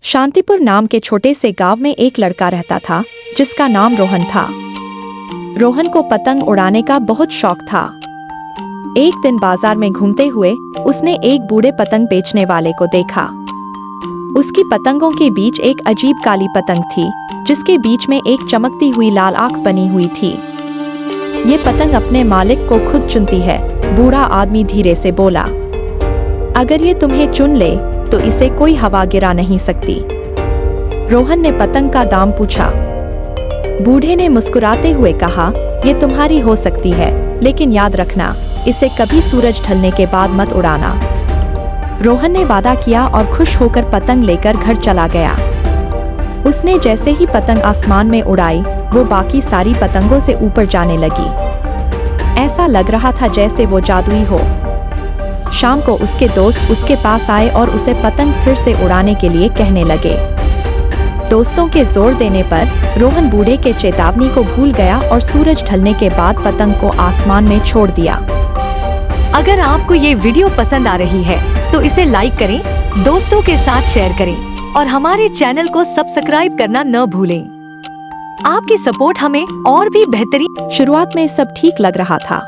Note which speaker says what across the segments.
Speaker 1: शांतिपुर नाम के छोटे से गांव में एक लड़का रहता था जिसका नाम रोहन था। रोहन को पतंग उड़ाने का बहुत शौक था। एक दिन बाजार में घूमते हुए उसने एक बूढ़े पतंग बेचने वाले को देखा। उसकी पतंगों के बीच एक अजीब काली पतंग थी जिसके बीच में एक चमकती हुई लाल आंख बनी हुई थी। ये पतंग अपने मालिक को खुद चुनती है, बूढ़ा आदमी धीरे से बोला। अगर ये तुम्हें चुन ले तो इसे कोई हवा गिरा नहीं सकती। रोहन ने पतंग का दाम पूछा। बूढ़े ने मुस्कुराते हुए कहा, ये तुम्हारी हो सकती है, लेकिन याद रखना, इसे कभी सूरज ढलने के बाद मत उड़ाना। रोहन ने वादा किया और खुश होकर पतंग लेकर घर चला गया। उसने जैसे ही पतंग आसमान में उड़ाई, वो बाकी सारी पतंगों से ऊपर जाने लगी। ऐसा लग रहा था जैसे वो जादुई हो। शाम को उसके दोस्त उसके पास आए और उसे पतंग फिर से उड़ाने के लिए कहने लगे। दोस्तों के जोर देने पर रोहन बूढ़े के चेतावनी को भूल गया और सूरज ढलने के बाद पतंग को आसमान में छोड़ दिया।
Speaker 2: अगर आपको ये वीडियो पसंद आ रही है तो इसे लाइक करें, दोस्तों के साथ शेयर करें और हमारे चैनल को सब्सक्राइब करना न भूलें। आपकी सपोर्ट हमें और भी बेहतरीन।
Speaker 1: शुरुआत में सब ठीक लग रहा था,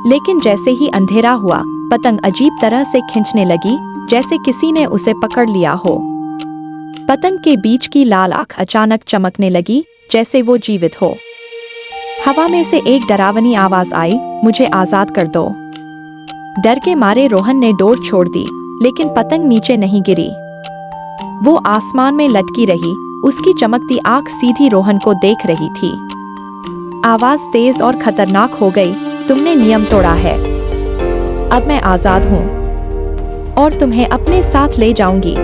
Speaker 1: लेकिन जैसे ही अंधेरा हुआ, पतंग अजीब तरह से खींचने लगी, जैसे किसी ने उसे पकड़ लिया हो। पतंग के बीच की लाल आंख अचानक चमकने लगी, जैसे वो जीवित हो। हवा में से एक डरावनी आवाज आई, मुझे आजाद कर दो। डर के मारे रोहन ने डोर छोड़ दी, लेकिन पतंग नीचे नहीं गिरी। वो आसमान में लटकी रही, उसकी चमकती आंख सीधी रोहन को देख रही थी। आवाज तेज और खतरनाक हो गई, तुमने नियम तोड़ा है। अब मैं आजाद हूँ और तुम्हें अपने साथ ले जाऊंगी।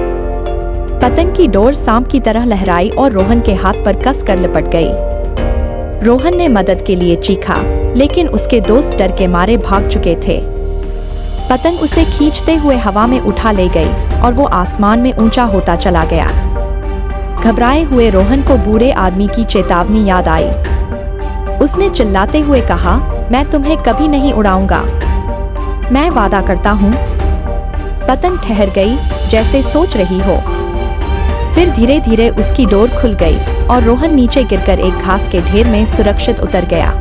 Speaker 1: पतंग की डोर सांप की तरह लहराई और रोहन के हाथ पर कस कर लिपट गई। रोहन ने मदद के लिए चीखा, लेकिन उसके दोस्त डर के मारे भाग चुके थे। पतंग उसे खींचते हुए हवा में उठा ले गई और वो आसमान में ऊंचा होता चला गया। घबराए हुए रोहन को बूढ़े आदमी की चेतावनी याद आई। उसने चिल्लाते हुए कहा, मैं तुम्हें कभी नहीं उड़ाऊंगा, मैं वादा करता हूँ। पतंग ठहर गई, जैसे सोच रही हो। फिर धीरे धीरे उसकी डोर खुल गई और रोहन नीचे गिरकर एक घास के ढेर में सुरक्षित उतर गया।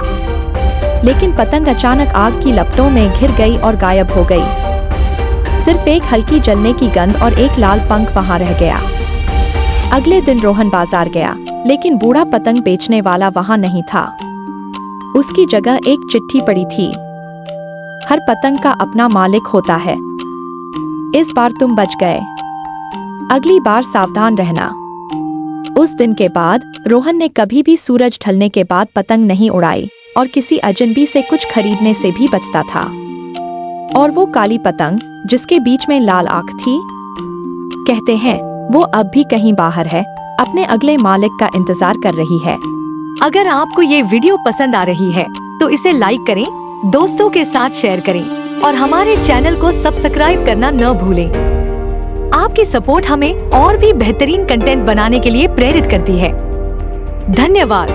Speaker 1: लेकिन पतंग अचानक आग की लपटों में घिर गई और गायब हो गई। सिर्फ एक हल्की जलने की गंध और एक लाल पंख वहां रह गया। अगले दिन रोहन बाजार गया, लेकिन बूढ़ा पतंग बेचने वाला वहां नहीं था। उसकी जगह एक चिट्ठी पड़ी थी। हर पतंग का अपना मालिक होता है। इस बार तुम बच गए, अगली बार सावधान रहना। उस दिन के बाद रोहन ने कभी भी सूरज ढलने के बाद पतंग नहीं उड़ाई और किसी अजनबी से कुछ खरीदने से भी बचता था। और वो काली पतंग जिसके बीच में लाल आंख थी, कहते हैं वो अब भी कहीं बाहर है, अपने अगले मालिक का इंतजार कर रही है।
Speaker 2: अगर आपको ये वीडियो पसंद आ रही है तो इसे लाइक करें, दोस्तों के साथ शेयर करें और हमारे चैनल को सब्सक्राइब करना न भूलें। आपकी सपोर्ट हमें और भी बेहतरीन कंटेंट बनाने के लिए प्रेरित करती है। धन्यवाद।